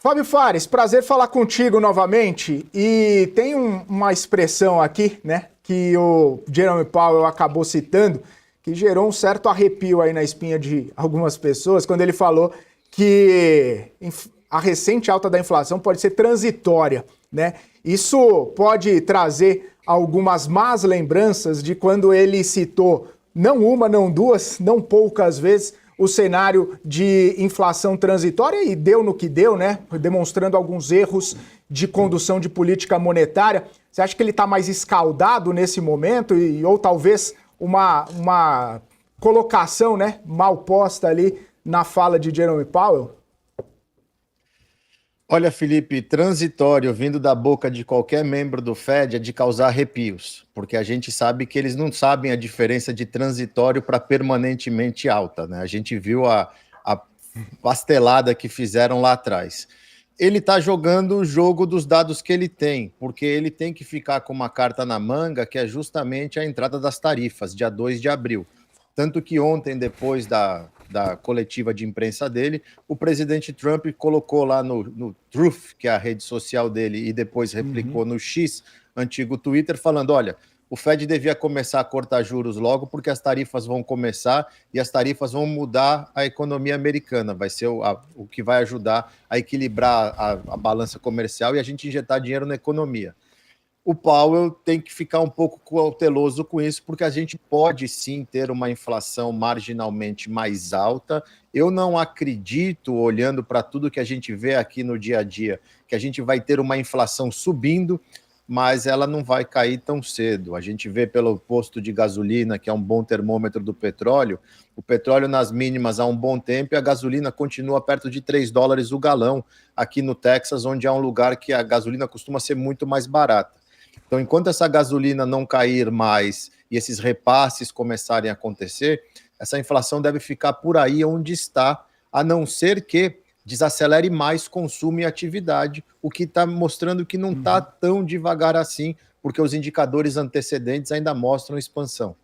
Fábio Fares, prazer falar contigo novamente. E tem uma expressão aqui, né, que o Jerome Powell acabou citando, que gerou um certo arrepio aí na espinha de algumas pessoas, quando ele falou que a recente alta da inflação pode ser transitória, né? Isso pode trazer algumas más lembranças de quando ele citou, não uma, não duas, não poucas vezes, o cenário de inflação transitória, e deu no que deu, né? Demonstrando alguns erros de condução de política monetária. Você acha que ele está mais escaldado nesse momento ou talvez uma colocação, né, mal posta ali na fala de Jerome Powell? Olha, Felipe, transitório vindo da boca de qualquer membro do Fed é de causar arrepios, porque a gente sabe que eles não sabem a diferença de transitório para permanentemente alta, né? A gente viu a pastelada que fizeram lá atrás. Ele está jogando o jogo dos dados que ele tem, porque ele tem que ficar com uma carta na manga, que é justamente a entrada das tarifas, dia 2 de abril. Tanto que ontem, depois da coletiva de imprensa dele, o presidente Trump colocou lá no Truth, que é a rede social dele, e depois replicou no X, antigo Twitter, falando, olha, o Fed devia começar a cortar juros logo, porque as tarifas vão começar e as tarifas vão mudar a economia americana, vai ser o que vai ajudar a equilibrar a balança comercial e a gente injetar dinheiro na economia. O Powell tem que ficar um pouco cauteloso com isso, porque a gente pode sim ter uma inflação marginalmente mais alta. Eu não acredito, olhando para tudo que a gente vê aqui no dia a dia, que a gente vai ter uma inflação subindo, mas ela não vai cair tão cedo. A gente vê pelo posto de gasolina, que é um bom termômetro do petróleo, o petróleo nas mínimas há um bom tempo e a gasolina continua perto de $3 o galão, aqui no Texas, onde é um lugar que a gasolina costuma ser muito mais barata. Então, enquanto essa gasolina não cair mais e esses repasses começarem a acontecer, essa inflação deve ficar por aí onde está, a não ser que desacelere mais consumo e atividade, o que está mostrando que não está tão devagar assim, porque os indicadores antecedentes ainda mostram expansão.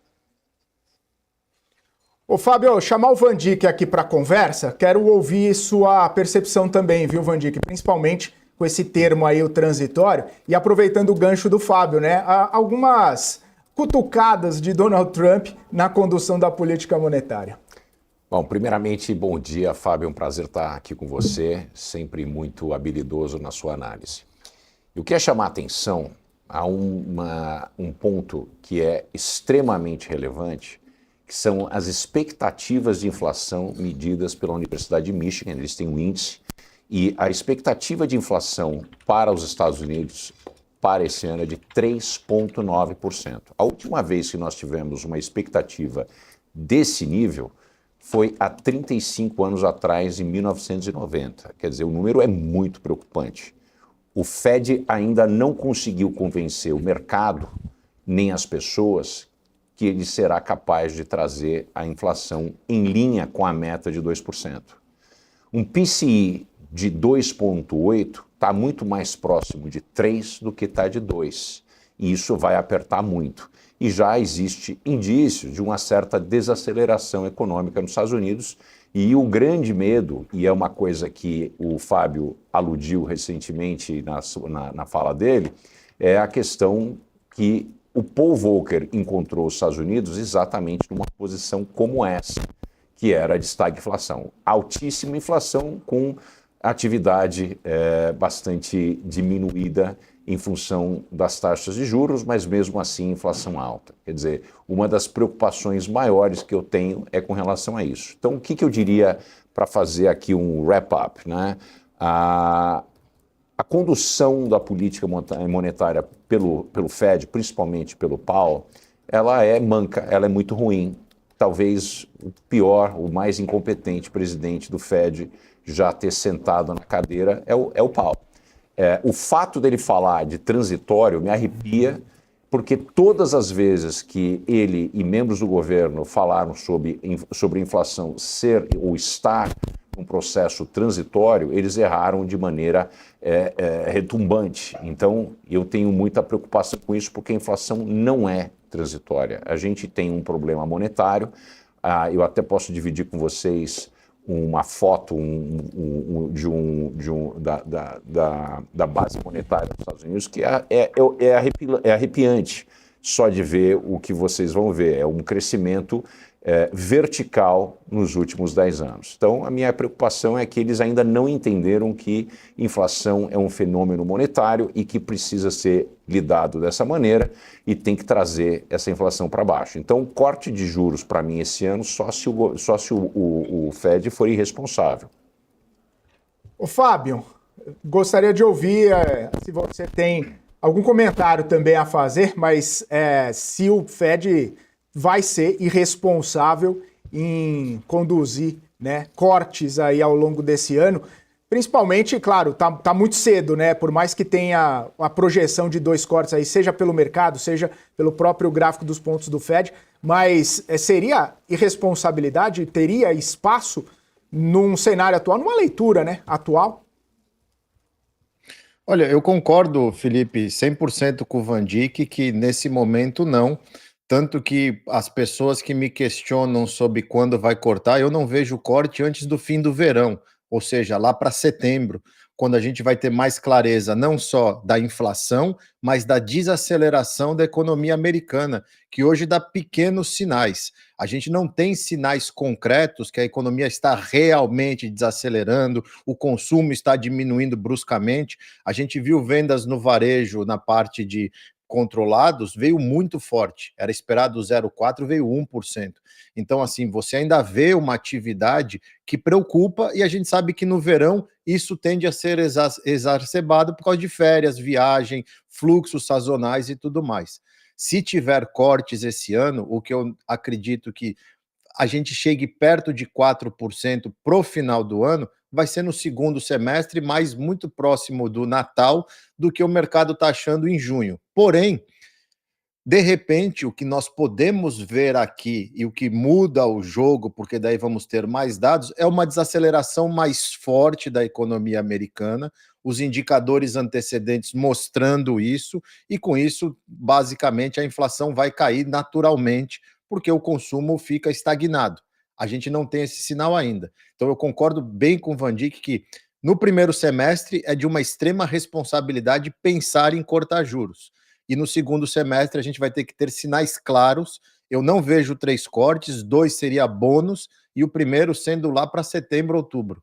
Ô Fábio, chamar o Van Dijk aqui para conversa, quero ouvir sua percepção também, viu, Van Dijk? Principalmente com esse termo aí, o transitório, e aproveitando o gancho do Fábio, né? Algumas cutucadas de Donald Trump na condução da política monetária. Bom, primeiramente, bom dia, Fábio, é um prazer estar aqui com você, sempre muito habilidoso na sua análise. Eu quero chamar a atenção a um ponto que é extremamente relevante, que são as expectativas de inflação medidas pela Universidade de Michigan. Eles têm um índice, e a expectativa de inflação para os Estados Unidos para esse ano é de 3,9%. A última vez que nós tivemos uma expectativa desse nível foi há 35 anos atrás, em 1990. Quer dizer, o número é muito preocupante. O Fed ainda não conseguiu convencer o mercado, nem as pessoas, que ele será capaz de trazer a inflação em linha com a meta de 2%. Um PCI de 2,8 está muito mais próximo de 3 do que está de 2. E isso vai apertar muito. E já existe indício de uma certa desaceleração econômica nos Estados Unidos. E o grande medo, e é uma coisa que o Fábio aludiu recentemente na fala dele, é a questão que o Paul Volcker encontrou os Estados Unidos exatamente numa posição como essa, que era de estagflação. Altíssima inflação com atividade bastante diminuída em função das taxas de juros, mas mesmo assim inflação alta. Quer dizer, uma das preocupações maiores que eu tenho é com relação a isso. Então, o que eu diria para fazer aqui um wrap-up, né? A condução da política monetária pelo Fed, principalmente pelo Powell, ela é manca, ela é muito ruim. Talvez o pior, o mais incompetente presidente do Fed já ter sentado na cadeira é o Powell. O fato dele falar de transitório me arrepia, porque todas as vezes que ele e membros do governo falaram sobre inflação ser ou estar num processo transitório, eles erraram de maneira retumbante. Então, eu tenho muita preocupação com isso, porque a inflação não é transitória. A gente tem um problema monetário, eu até posso dividir com vocês uma foto da base monetária dos Estados Unidos que é arrepiante só de ver o que vocês vão ver. É um crescimento vertical nos últimos 10 anos. Então, a minha preocupação é que eles ainda não entenderam que inflação é um fenômeno monetário e que precisa ser lidado dessa maneira e tem que trazer essa inflação para baixo. Então, corte de juros para mim esse ano só se o Fed for irresponsável. Ô Fábio, gostaria de ouvir se você tem algum comentário também a fazer, mas se o Fed vai ser irresponsável em conduzir, né, cortes aí ao longo desse ano, principalmente, claro, tá muito cedo, né, por mais que tenha a projeção de 2 cortes aí, seja pelo mercado, seja pelo próprio gráfico dos pontos do Fed, mas seria irresponsabilidade, teria espaço num cenário atual, numa leitura, né, atual? Olha, eu concordo, Felipe, 100% com o Van Dijk, que nesse momento não. Tanto que as pessoas que me questionam sobre quando vai cortar, eu não vejo corte antes do fim do verão, ou seja, lá para setembro, quando a gente vai ter mais clareza não só da inflação, mas da desaceleração da economia americana, que hoje dá pequenos sinais. A gente não tem sinais concretos que a economia está realmente desacelerando, o consumo está diminuindo bruscamente. A gente viu vendas no varejo na parte de controlados, veio muito forte. Era esperado 0,4%, veio 1%. Então, assim, você ainda vê uma atividade que preocupa e a gente sabe que no verão isso tende a ser exacerbado por causa de férias, viagem, fluxos sazonais e tudo mais. Se tiver cortes esse ano, o que eu acredito que a gente chegue perto de 4% para o final do ano, vai ser no segundo semestre, mas muito próximo do Natal, do que o mercado está achando em junho. Porém, de repente, o que nós podemos ver aqui e o que muda o jogo, porque daí vamos ter mais dados, é uma desaceleração mais forte da economia americana, os indicadores antecedentes mostrando isso, e com isso, basicamente, a inflação vai cair naturalmente, porque o consumo fica estagnado. A gente não tem esse sinal ainda. Então, eu concordo bem com o Van Dijk que no primeiro semestre é de uma extrema responsabilidade pensar em cortar juros. E no segundo semestre a gente vai ter que ter sinais claros. Eu não vejo 3 cortes, 2 seria bônus, e o primeiro sendo lá para setembro, outubro.